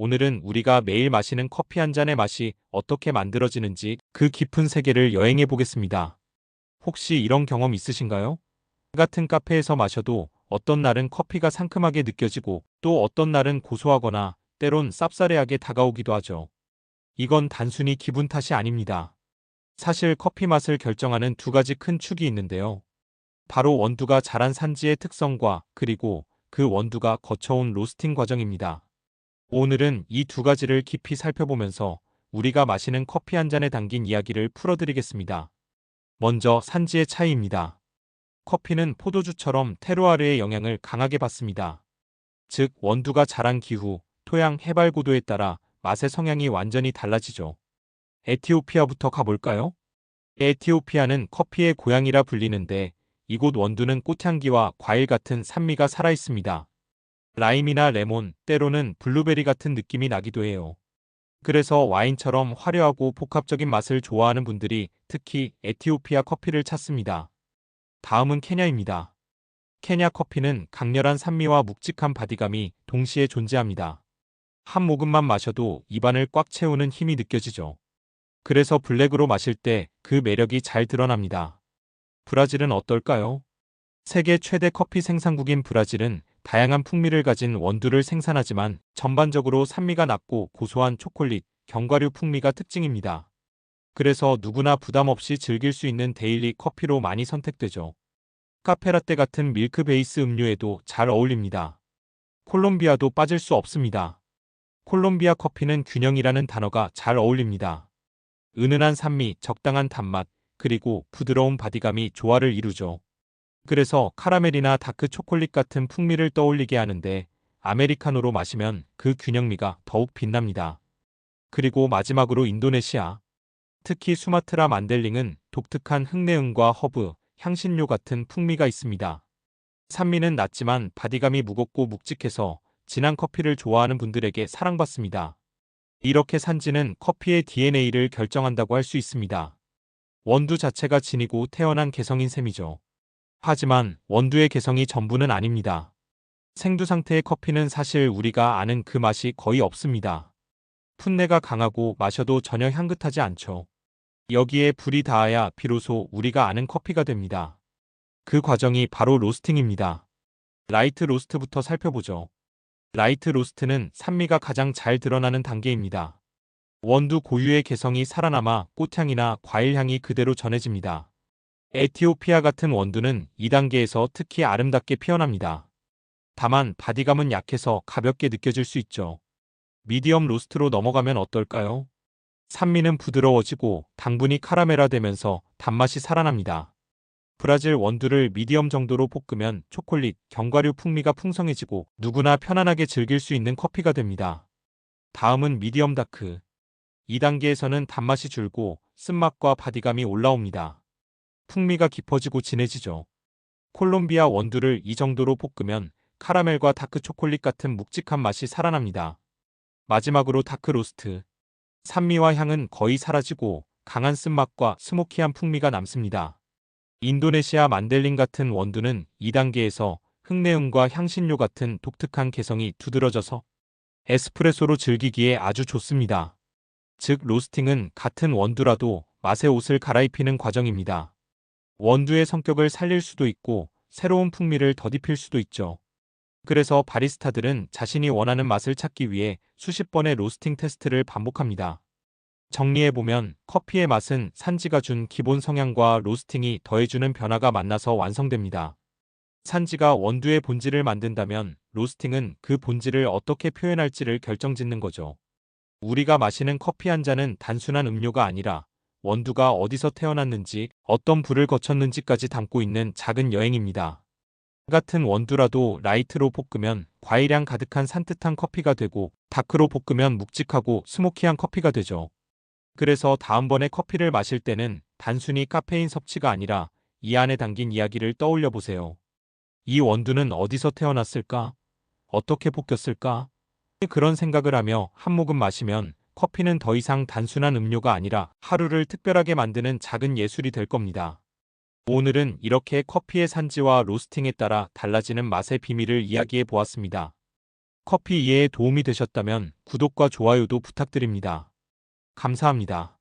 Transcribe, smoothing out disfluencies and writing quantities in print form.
오늘은 우리가 매일 마시는 커피 한 잔의 맛이 어떻게 만들어지는지 그 깊은 세계를 여행해 보겠습니다. 혹시 이런 경험 있으신가요? 같은 카페에서 마셔도 어떤 날은 커피가 상큼하게 느껴지고 또 어떤 날은 고소하거나 때론 쌉싸래하게 다가오기도 하죠. 이건 단순히 기분 탓이 아닙니다. 사실 커피 맛을 결정하는 두 가지 큰 축이 있는데요. 바로 원두가 자란 산지의 특성과 그리고 그 원두가 거쳐온 로스팅 과정입니다. 오늘은 이 두 가지를 깊이 살펴보면서 우리가 마시는 커피 한 잔에 담긴 이야기를 풀어드리겠습니다. 먼저 산지의 차이입니다. 커피는 포도주처럼 테루아르의 영향을 강하게 받습니다. 즉, 원두가 자란 기후, 토양, 해발 고도에 따라 맛의 성향이 완전히 달라지죠. 에티오피아부터 가볼까요? 에티오피아는 커피의 고향이라 불리는데 이곳 원두는 꽃향기와 과일 같은 산미가 살아있습니다. 라임이나 레몬, 때로는 블루베리 같은 느낌이 나기도 해요. 그래서 와인처럼 화려하고 복합적인 맛을 좋아하는 분들이 특히 에티오피아 커피를 찾습니다. 다음은 케냐입니다. 케냐 커피는 강렬한 산미와 묵직한 바디감이 동시에 존재합니다. 한 모금만 마셔도 입안을 꽉 채우는 힘이 느껴지죠. 그래서 블랙으로 마실 때 그 매력이 잘 드러납니다. 브라질은 어떨까요? 세계 최대 커피 생산국인 브라질은 다양한 풍미를 가진 원두를 생산하지만 전반적으로 산미가 낮고 고소한 초콜릿, 견과류 풍미가 특징입니다. 그래서 누구나 부담 없이 즐길 수 있는 데일리 커피로 많이 선택되죠. 카페라떼 같은 밀크 베이스 음료에도 잘 어울립니다. 콜롬비아도 빠질 수 없습니다. 콜롬비아 커피는 균형이라는 단어가 잘 어울립니다. 은은한 산미, 적당한 단맛, 그리고 부드러운 바디감이 조화를 이루죠. 그래서 카라멜이나 다크 초콜릿 같은 풍미를 떠올리게 하는데 아메리카노로 마시면 그 균형미가 더욱 빛납니다. 그리고 마지막으로 인도네시아. 특히 수마트라 만델링은 독특한 흙내음과 허브, 향신료 같은 풍미가 있습니다. 산미는 낮지만 바디감이 무겁고 묵직해서 진한 커피를 좋아하는 분들에게 사랑받습니다. 이렇게 산지는 커피의 DNA를 결정한다고 할 수 있습니다. 원두 자체가 진이고 태어난 개성인 셈이죠. 하지만 원두의 개성이 전부는 아닙니다. 생두 상태의 커피는 사실 우리가 아는 그 맛이 거의 없습니다. 풋내가 강하고 마셔도 전혀 향긋하지 않죠. 여기에 불이 닿아야 비로소 우리가 아는 커피가 됩니다. 그 과정이 바로 로스팅입니다. 라이트 로스트부터 살펴보죠. 라이트 로스트는 산미가 가장 잘 드러나는 단계입니다. 원두 고유의 개성이 살아남아 꽃향이나 과일향이 그대로 전해집니다. 에티오피아 같은 원두는 2단계에서 특히 아름답게 피어납니다. 다만 바디감은 약해서 가볍게 느껴질 수 있죠. 미디엄 로스트로 넘어가면 어떨까요? 산미는 부드러워지고 당분이 카라멜화되면서 단맛이 살아납니다. 브라질 원두를 미디엄 정도로 볶으면 초콜릿, 견과류 풍미가 풍성해지고 누구나 편안하게 즐길 수 있는 커피가 됩니다. 다음은 미디엄 다크. 2단계에서는 단맛이 줄고 쓴맛과 바디감이 올라옵니다. 풍미가 깊어지고 진해지죠. 콜롬비아 원두를 이 정도로 볶으면 카라멜과 다크 초콜릿 같은 묵직한 맛이 살아납니다. 마지막으로 다크 로스트. 산미와 향은 거의 사라지고 강한 쓴맛과 스모키한 풍미가 남습니다. 인도네시아 만델링 같은 원두는 2단계에서 흙내음과 향신료 같은 독특한 개성이 두드러져서 에스프레소로 즐기기에 아주 좋습니다. 즉, 로스팅은 같은 원두라도 맛의 옷을 갈아입히는 과정입니다. 원두의 성격을 살릴 수도 있고 새로운 풍미를 더딥힐 수도 있죠. 그래서 바리스타들은 자신이 원하는 맛을 찾기 위해 수십 번의 로스팅 테스트를 반복합니다. 정리해보면 커피의 맛은 산지가 준 기본 성향과 로스팅이 더해주는 변화가 만나서 완성됩니다. 산지가 원두의 본질을 만든다면 로스팅은 그 본질을 어떻게 표현할지를 결정짓는 거죠. 우리가 마시는 커피 한 잔은 단순한 음료가 아니라 원두가 어디서 태어났는지, 어떤 불을 거쳤는지까지 담고 있는 작은 여행입니다. 같은 원두라도 라이트로 볶으면 과일향 가득한 산뜻한 커피가 되고 다크로 볶으면 묵직하고 스모키한 커피가 되죠. 그래서 다음번에 커피를 마실 때는 단순히 카페인 섭취가 아니라 이 안에 담긴 이야기를 떠올려 보세요. 이 원두는 어디서 태어났을까? 어떻게 볶였을까? 그런 생각을 하며 한 모금 마시면 커피는 더 이상 단순한 음료가 아니라 하루를 특별하게 만드는 작은 예술이 될 겁니다. 오늘은 이렇게 커피의 산지와 로스팅에 따라 달라지는 맛의 비밀을 이야기해 보았습니다. 커피 이해에 도움이 되셨다면 구독과 좋아요도 부탁드립니다. 감사합니다.